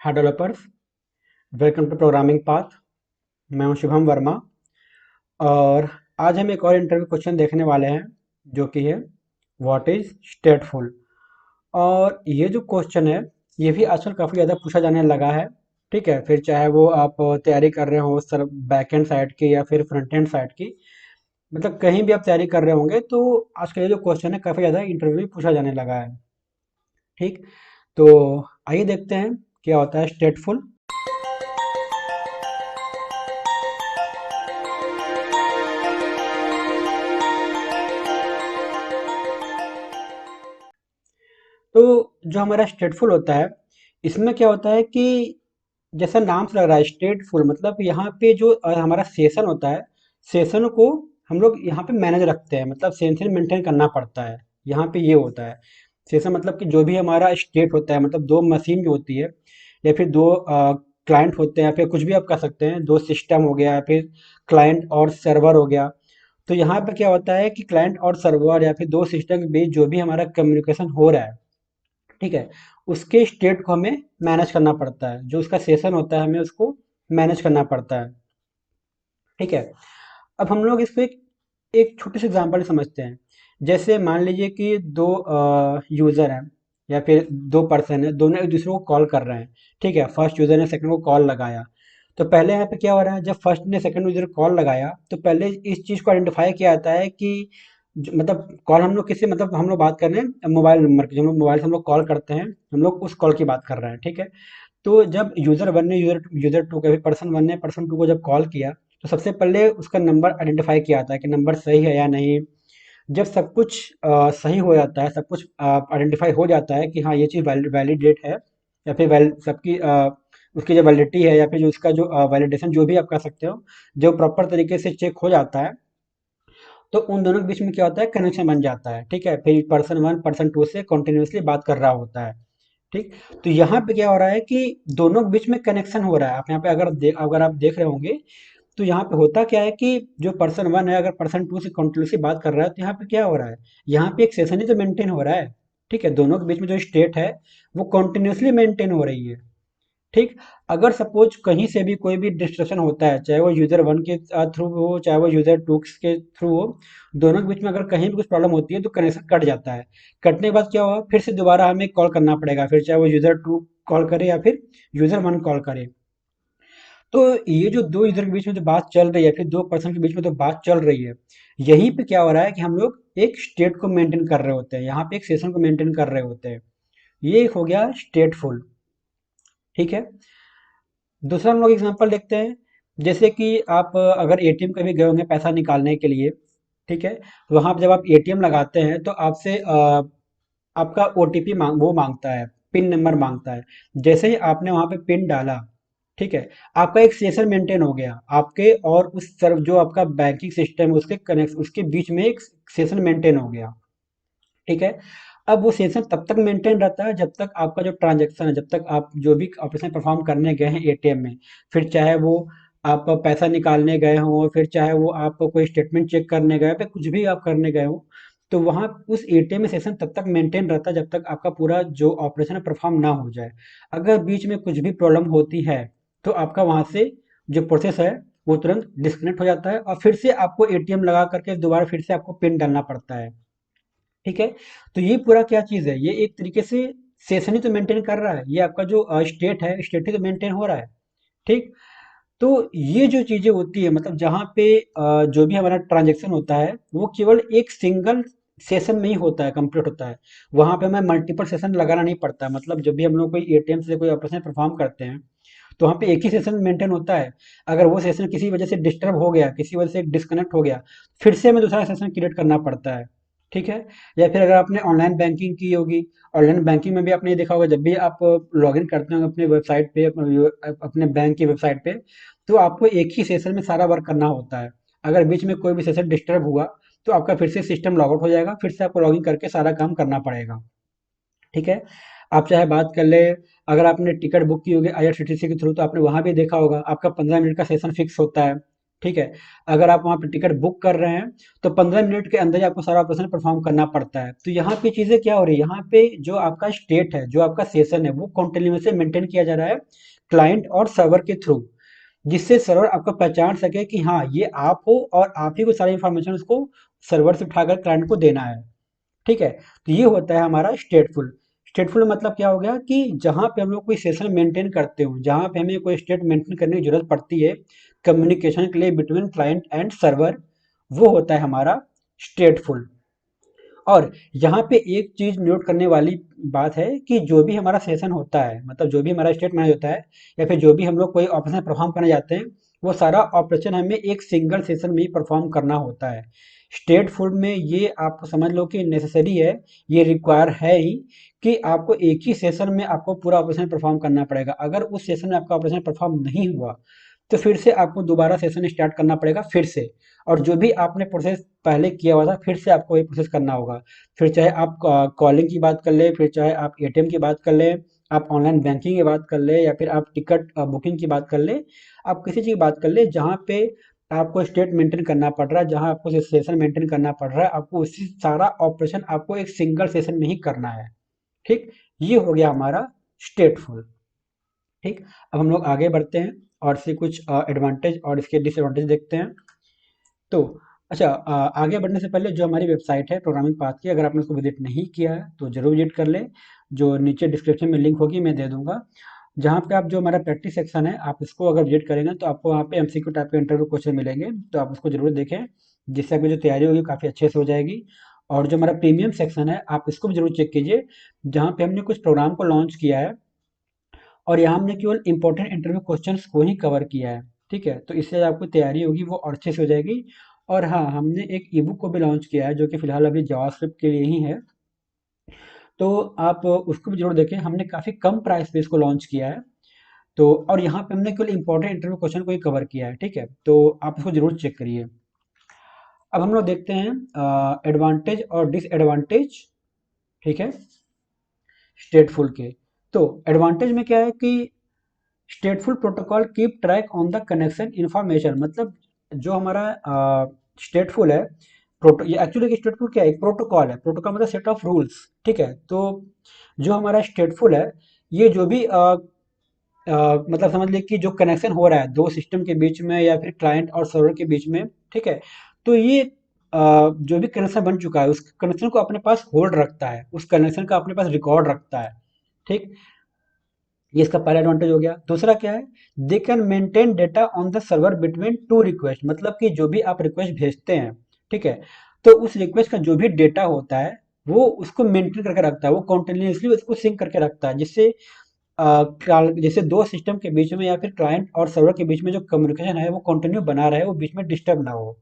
Hi developers, welcome to programming path. मैं हूं शुभम वर्मा और आज हम एक और इंटरव्यू क्वेश्चन देखने वाले हैं जो कि है व्हाट इज स्टेटफुल। और ये जो क्वेश्चन है ये भी आजकल काफ़ी ज़्यादा पूछा जाने लगा है। ठीक है, फिर चाहे वो आप तैयारी कर रहे हो सर बैक एंड साइड की या फिर फ्रंट एंड साइड की, मतलब कहीं भी आप तैयारी कर रहे होंगे तो आजकल ये जो क्वेश्चन है काफ़ी ज़्यादा इंटरव्यू में पूछा जाने लगा है। ठीक, तो आइए देखते हैं क्या होता है स्टेटफुल। तो जो हमारा स्टेटफुल होता है इसमें क्या होता है कि जैसा नाम से लग रहा है स्टेटफुल, मतलब यहाँ पे जो हमारा सेशन होता है, सेशन को हम लोग यहाँ पे मैनेज रखते हैं, मतलब सेशन मेंटेन करना पड़ता है। यहाँ पे ये होता है सेशन, मतलब कि जो भी हमारा स्टेट होता है, मतलब दो मशीन जो होती है या फिर दो क्लाइंट होते हैं या फिर कुछ भी आप कह सकते हैं, दो सिस्टम हो गया या फिर क्लाइंट और सर्वर हो गया। तो यहाँ पे क्या होता है कि क्लाइंट और सर्वर या फिर दो सिस्टम के बीच जो भी हमारा कम्युनिकेशन हो रहा है, ठीक है, उसके स्टेट को हमें मैनेज करना पड़ता है। जो उसका सेशन होता है हमें उसको मैनेज करना पड़ता है। ठीक है, अब हम लोग इसको एक छोटे से एग्जांपल समझते हैं। जैसे मान लीजिए कि दो यूज़र हैं या फिर दो पर्सन है, दोनों एक दूसरे को कॉल कर रहे हैं। ठीक है, फर्स्ट यूज़र ने सेकंड को कॉल लगाया। तो पहले यहाँ पे क्या हो रहा है, जब फर्स्ट ने सेकंड यूज़र को कॉल लगाया तो पहले इस चीज़ को आइडेंटिफाई किया जाता है कि मतलब कॉल हम लोग किससे, मतलब हम लोग बात कर रहे हैं मोबाइल नंबर की, जो हम लोग मोबाइल से हम लोग कॉल करते हैं, हम लोग उस कॉल की बात कर रहे हैं। ठीक है, तो जब यूज़र वन ने यूज़र टू का भी पर्सन वन ने पर्सन टू को जब कॉल किया तो सबसे पहले उसका नंबर आइडेंटिफाई किया जाता है कि नंबर सही है या नहीं। जब सब कुछ सही हो जाता है, सब कुछ आइडेंटिफाई हो जाता है कि हाँ ये चीज़ वैलिडेट है या फिर सबकी उसकी जो वैलिडिटी है या फिर जो उसका जो वैलिडेशन जो भी आप कह सकते हो, जो प्रॉपर तरीके से चेक हो जाता है, तो उन दोनों के बीच में क्या होता है, कनेक्शन बन जाता है। ठीक है, फिर पर्सन वन पर्सन टू से कंटिन्यूअसली बात कर रहा होता है। ठीक, तो यहाँ पे क्या हो रहा है कि दोनों के बीच में कनेक्शन हो रहा है। आप यहाँ पे अगर आप देख रहे होंगे तो यहाँ पे होता क्या है कि जो पर्सन वन है अगर पर्सन टू से कंटिन्यूसली बात कर रहा है तो यहाँ पे क्या हो रहा है, यहाँ पे एक सेशन ही तो मेंटेन हो रहा है। ठीक है, दोनों के बीच में जो स्टेट है वो कंटिन्यूसली मेंटेन हो रही है। ठीक, अगर सपोज कहीं से भी कोई भी डिस्ट्रक्शन होता है, चाहे वो यूजर वन के थ्रू हो चाहे वो यूजर टू के थ्रू हो, दोनों के बीच में अगर कहीं भी कुछ प्रॉब्लम होती है तो कनेक्शन कट जाता है। कटने के बाद क्या होगा, फिर से दोबारा हमें कॉल करना पड़ेगा, फिर चाहे वो यूजर टू कॉल करे या फिर यूजर वन कॉल करे। तो ये जो दो यूजर के बीच में जो बात चल रही है, फिर दो पर्सन के बीच में जो बात चल रही है, यहीं पे क्या हो रहा है कि हम लोग एक स्टेट को मेंटेन कर रहे होते हैं, यहाँ पे एक सेशन को मेंटेन कर रहे होते हैं। ये एक हो गया स्टेटफुल। ठीक है, दूसरा हम लोग एग्जांपल देखते हैं। जैसे कि आप अगर एटीएम कभी गए होंगे पैसा निकालने के लिए, ठीक है, तो वहां पर जब आप एटीएम लगाते हैं तो आपसे आपका ओटीपी वो मांगता है, पिन नंबर मांगता है। जैसे ही आपने वहां पे पिन डाला, ठीक है, आपका एक सेशन मेंटेन हो गया, आपके और उस सर्व जो आपका बैंकिंग सिस्टम है उसके कनेक्ट उसके बीच में एक सेशन मेंटेन हो गया। ठीक है, अब वो सेशन तब तक मेंटेन रहता है जब तक आपका जो ट्रांजैक्शन है, जब तक आप जो भी ऑपरेशन परफॉर्म करने गए हैं एटीएम में, फिर चाहे वो आप पैसा निकालने गए हो, फिर चाहे वो आप कोई स्टेटमेंट चेक करने गए, फिर कुछ भी आप करने गए हो, तो वहाँ उस एटीएम में सेशन तब तक मेंटेन रहता है जब तक आपका पूरा जो ऑपरेशन है परफॉर्म ना हो जाए। अगर बीच में कुछ भी प्रॉब्लम होती है तो आपका वहाँ से जो प्रोसेस है वो तुरंत डिस्कनेक्ट हो जाता है और फिर से आपको एटीएम लगा करके दोबारा फिर से आपको पिन डालना पड़ता है। ठीक है, तो ये पूरा क्या चीज है, ये एक तरीके से सेशन ही तो मेंटेन कर रहा है, ये आपका जो स्टेट है स्टेट ही तो मेंटेन हो रहा है। ठीक, तो ये जो चीजें होती है, मतलब जहाँ पे जो भी हमारा ट्रांजेक्शन होता है वो केवल एक सिंगल सेशन में ही होता है, कंप्लीट होता है। वहां पे हमें मल्टीपल सेशन लगाना नहीं पड़ता है। मतलब जब भी हम लोग कोई एटीएम से कोई ऑपरेशन परफॉर्म करते हैं तो वहाँ पे एक ही सेशन मेंटेन होता है। अगर वो सेशन किसी वजह से डिस्टर्ब हो गया, किसी वजह से डिस्कनेक्ट हो गया, फिर से हमें दूसरा सेशन क्रिएट करना पड़ता है। ठीक है, या फिर अगर आपने ऑनलाइन बैंकिंग की होगी, ऑनलाइन बैंकिंग में भी आपने ये देखा होगा, जब भी आप लॉगिन करते हो अपने वेबसाइट पे, अपने बैंक की वेबसाइट पे, तो आपको एक ही सेशन में सारा वर्क करना होता है। अगर बीच में कोई भी सेशन डिस्टर्ब हुआ तो आपका फिर से सिस्टम लॉग आउट हो जाएगा, फिर से आपको लॉगिन करके सारा काम करना पड़ेगा। ठीक है, आप चाहे बात कर ले, अगर आपने टिकट बुक की होगी आईआरसीटीसी के थ्रू तो आपने वहां भी देखा होगा आपका 15 मिनट का सेशन फिक्स होता है। ठीक है। अगर आप वहाँ पे टिकट बुक कर रहे हैं तो 15 मिनट के अंदर ही आपको सारा ऑपरेशन परफॉर्म करना पड़ता है। तो यहाँ पे चीज़ें क्या हो रही है, यहाँ पे जो आपका स्टेट है, जो आपका सेशन है, वो कॉन्टिन्यूसली मेंटेन किया जा रहा है क्लाइंट और सर्वर के थ्रू, जिससे सर्वर आपको पहचान सके कि हाँ ये आप हो और आप ही को सारी इन्फॉर्मेशन उसको सर्वर से उठाकर क्लाइंट को देना है। ठीक है। तो ये होता है हमारा स्टेटफुल। स्टेटफुल मतलब क्या हो गया कि जहाँ पे हम लोग कोई सेशन मेंटेन करते हो, जहाँ पे हमें कोई स्टेट मेंटेन करने की जरूरत पड़ती है कम्युनिकेशन के लिए बिटवीन क्लाइंट एंड सर्वर, वो होता है हमारा स्टेटफुल। और यहाँ पे एक चीज नोट करने वाली बात है कि जो भी हमारा सेशन होता है, मतलब जो भी हमारा स्टेट मैनेज होता है या फिर जो भी हम लोग कोई ऑपरेशन परफॉर्म करने जाते हैं, वो सारा ऑपरेशन हमें एक सिंगल सेशन में ही परफॉर्म करना होता है। स्टेट फूड में ये आपको समझ लो कि नेसेसरी है, ये रिक्वायर है ही कि आपको एक ही सेशन में आपको पूरा ऑपरेशन परफॉर्म करना पड़ेगा। अगर उस सेशन में आपका ऑपरेशन परफॉर्म नहीं हुआ तो फिर से आपको दोबारा सेशन स्टार्ट करना पड़ेगा फिर से, और जो भी आपने प्रोसेस पहले किया हुआ था फिर से आपको ये प्रोसेस करना होगा। फिर चाहे आप कॉलिंग की बात कर ले, फिर चाहे आप एटीएम की बात कर ले, आप ऑनलाइन बैंकिंग की बात कर ले, या फिर आप टिकट बुकिंग की बात कर ले, आप किसी चीज़ की बात कर ले जहाँ पे आपको स्टेट मेंटेन करना पड़ रहा है, जहाँ आपको सेशन मेंटेन करना पड़ रहा है, आपको उसी सारा ऑपरेशन आपको एक सिंगल सेशन में ही करना है। ठीक। ये हो गया हमारा स्टेटफुल। ठीक। अब हम लोग आगे बढ़ते हैं और इसके कुछ एडवांटेज और इसके डिसएडवांटेज देखते हैं। तो अच्छा, आगे बढ़ने से पहले जो हमारी वेबसाइट है प्रोग्रामिंग पाथ की, अगर आपने उसको विजिट नहीं किया है तो जरूर विजिट कर लें। जो नीचे डिस्क्रिप्शन में लिंक होगी मैं दे दूंगा, जहाँ पे आप जो हमारा प्रैक्टिस सेक्शन है आप इसको अगर विजिट करेंगे तो आपको वहाँ पे एमसीक्यू टाइप के इंटरव्यू क्वेश्चन मिलेंगे, तो आप उसको जरूर देखें, जिससे आपकी जो तैयारी होगी काफ़ी अच्छे से हो जाएगी। और जो हमारा प्रीमियम सेक्शन है आप इसको भी जरूर चेक कीजिए, जहाँ पे हमने कुछ प्रोग्राम को लॉन्च किया है और यहाँ हमने केवल इंपॉर्टेंट इंटरव्यू क्वेश्चंस को ही कवर किया है। ठीक है, तो इससे आपको तैयारी होगी वो और अच्छे से हो जाएगी। और हाँ, हमने एक ई बुक को भी लॉन्च किया है जो कि फिलहाल अभी जावास्क्रिप्ट के लिए ही है, तो आप उसको भी जरूर देखें। हमने काफ़ी कम प्राइस पे इसको लॉन्च किया है, तो और यहाँ पे हमने केवल इंपॉर्टेंट इंटरव्यू क्वेश्चन को ही कवर किया है। ठीक है, तो आप इसको जरूर चेक करिए। अब हम लोग देखते हैं एडवांटेज और डिसएडवांटेज, ठीक है, स्टेटफुल के। तो एडवांटेज में क्या है कि stateful protocol keep track on the connection information, मतलब जो हमारा स्टेटफुल है, प्रोटो ये एक्चुअली स्टेटफुल क्या है, एक प्रोटोकॉल है। प्रोटोकॉल मतलब सेट ऑफ रूल्स। ठीक है, तो जो हमारा स्टेटफुल है, ये जो भी मतलब समझ लीजिए कि जो कनेक्शन हो रहा है दो सिस्टम के बीच में या फिर क्लाइंट और सर्वर के बीच में, ठीक है, तो ये जो भी कनेक्शन बन चुका है उस कनेक्शन को अपने पास होल्ड रखता है, उस कनेक्शन का अपने पास रिकॉर्ड रखता है। ठीक। ये इसका पहला एडवांटेज हो गया। दूसरा क्या है, they can maintain data on the server between two request, मतलब कि जो भी आप रिक्वेस्ट भेजते हैं, ठीक है, तो उस रिक्वेस्ट का जो भी डेटा होता है वो उसको मेंटेन करके रखता है, वो कॉन्टिन्यूसली उसको सिंक करके रखता है, जिससे जैसे दो सिस्टम के बीच में या फिर क्लाइंट और सर्वर के बीच में जो कम्युनिकेशन है वो कंटिन्यू बना रहे, वो बीच में डिस्टर्ब ना हो।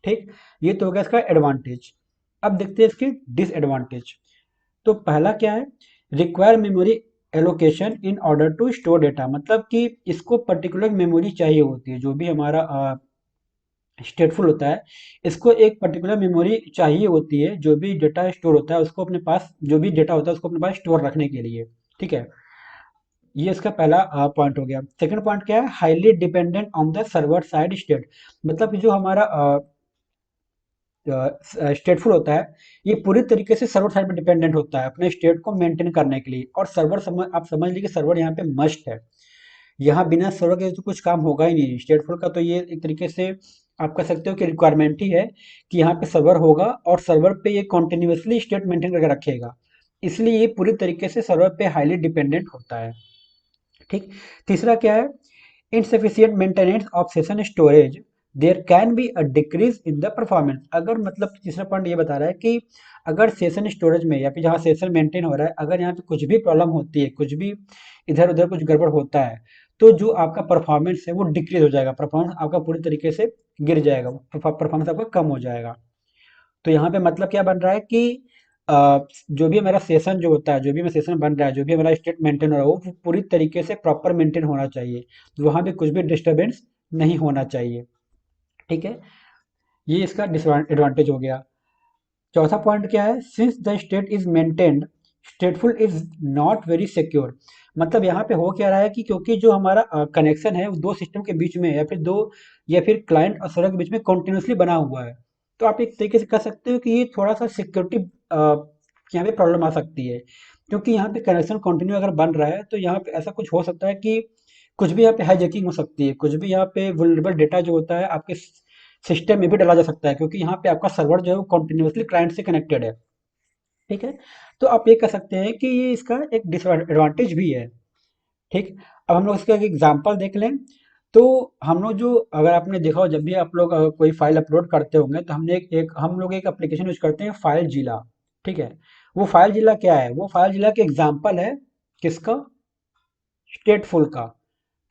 ठीक। ये तो हो गया इसका एडवांटेज। अब देखते हैं इसकी डिसएडवांटेज। तो पहला क्या है, require memory allocation in order to store data, मतलब कि इसको पर्टिकुलर मेमोरी चाहिए होती है। जो भी हमारा स्टेटफुल होता है, इसको एक पर्टिकुलर मेमोरी चाहिए होती है, जो भी डेटा स्टोर होता है उसको अपने पास, जो भी डेटा होता है उसको अपने पास स्टोर रखने के लिए। ठीक है, ये इसका पहला पॉइंट हो गया। सेकंड पॉइंट क्या है, highly dependent on the server side state, मतलब कि जो हमारा स्टेटफुल होता है ये पूरी तरीके से सर्वर साइड पे डिपेंडेंट होता है अपने स्टेट को मेंटेन करने के लिए। और सर्वर आप समझ लीजिए कि सर्वर यहाँ पे मस्ट है, यहाँ बिना सर्वर के तो कुछ काम होगा ही नहीं। स्टेटफुल का तो ये एक तरीके से आप कह सकते हो कि रिक्वायरमेंट ही है कि यहाँ पे सर्वर होगा और सर्वर पे ये कॉन्टिन्यूसली स्टेट मेंटेन करके रखेगा, इसलिए ये पूरी तरीके से सर्वर पे हाईली डिपेंडेंट होता है। ठीक। तीसरा क्या है, insufficient maintenance of session storage, there can be a decrease in the performance. अगर मतलब तीसरा पॉइंट ये बता रहा है कि अगर सेशन स्टोरेज में या फिर जहाँ सेशन मेंटेन हो रहा है, अगर यहाँ पे कुछ भी प्रॉब्लम होती है, कुछ भी इधर उधर कुछ गड़बड़ होता है, तो जो आपका परफॉर्मेंस है वो डिक्रीज हो जाएगा, परफॉर्मेंस आपका पूरी तरीके से गिर जाएगा, परफॉर्मेंस आपका कम हो जाएगा। तो यहाँ पे मतलब क्या बन रहा है कि जो भी हमारा सेशन जो होता है, जो भी हमारा सेशन बन रहा है, जो भी हमारा स्टेट मेंटेन हो रहा है वो पूरी तरीके से प्रॉपर मेंटेन होना चाहिए, वहाँ पे कुछ भी डिस्टरबेंस नहीं होना चाहिए। ठीक है, ये इसका डिसएडवांटेज हो गया। चौथा पॉइंट क्या है, since the state is maintained स्टेटफुल is not very secure. मतलब यहाँ पे हो क्या रहा है कि क्योंकि जो हमारा कनेक्शन है वो दो सिस्टम के बीच में या फिर दो या फिर क्लाइंट और सर्वर के बीच में कॉन्टिन्यूसली बना हुआ है। तो आप एक तरीके से कह सकते हो कि ये थोड़ा सा सिक्योरिटी यहाँ पे प्रॉब्लम आ सकती है, क्योंकि यहाँ पे कनेक्शन कंटिन्यू अगर बन रहा है तो यहाँ पे ऐसा कुछ हो सकता है कि कुछ भी यहाँ पे हाईजैकिंग हो सकती है, कुछ भी यहाँ पे वल्नरेबल डेटा जो होता है आपके सिस्टम में भी डाला जा सकता है, क्योंकि यहाँ पे आपका सर्वर जो है वो कंटिन्यूसली क्लाइंट से कनेक्टेड है। ठीक है, तो आप ये कह सकते हैं कि ये इसका एक डिसएडवांटेज भी है। ठीक, अब हम लोग इसका एक एग्जांपल देख लें। तो हम लोग जो, अगर आपने देखा हो जब भी आप लोग कोई फाइल अपलोड करते होंगे तो हमने हम लोग एक एप्लीकेशन यूज करते हैं, फाइल जिला। ठीक है, वो फाइल जिला क्या है? वो फाइल जिला के एग्जांपल है किसका? स्टेटफुल का।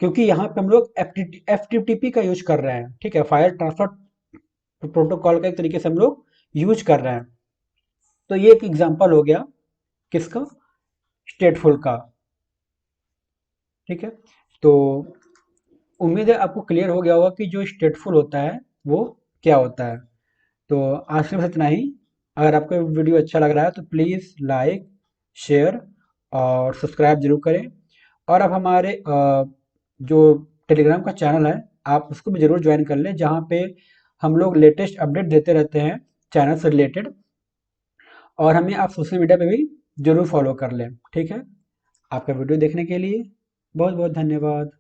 क्योंकि यहाँ पे हम लोग एफ टी पी का यूज कर रहे हैं। ठीक है, फाइल ट्रांसफर प्रोटोकॉल का एक तरीके से हम लोग यूज कर रहे हैं। तो ये एक एग्जांपल हो गया किसका? स्टेटफुल का। ठीक है, तो उम्मीद है आपको क्लियर हो गया होगा कि जो स्टेटफुल होता है वो क्या होता है। तो आज के लिए बस इतना ही। अगर आपको वीडियो अच्छा लग रहा है तो प्लीज़ लाइक, शेयर और सब्सक्राइब जरूर करें। और आप हमारे जो टेलीग्राम का चैनल है आप उसको भी जरूर ज्वाइन कर लें, जहाँ पे हम लोग लेटेस्ट अपडेट देते रहते हैं चैनल से रिलेटेड। और हमें आप सोशल मीडिया पे भी जरूर फॉलो कर लें। ठीक है, आपका वीडियो देखने के लिए बहुत बहुत धन्यवाद।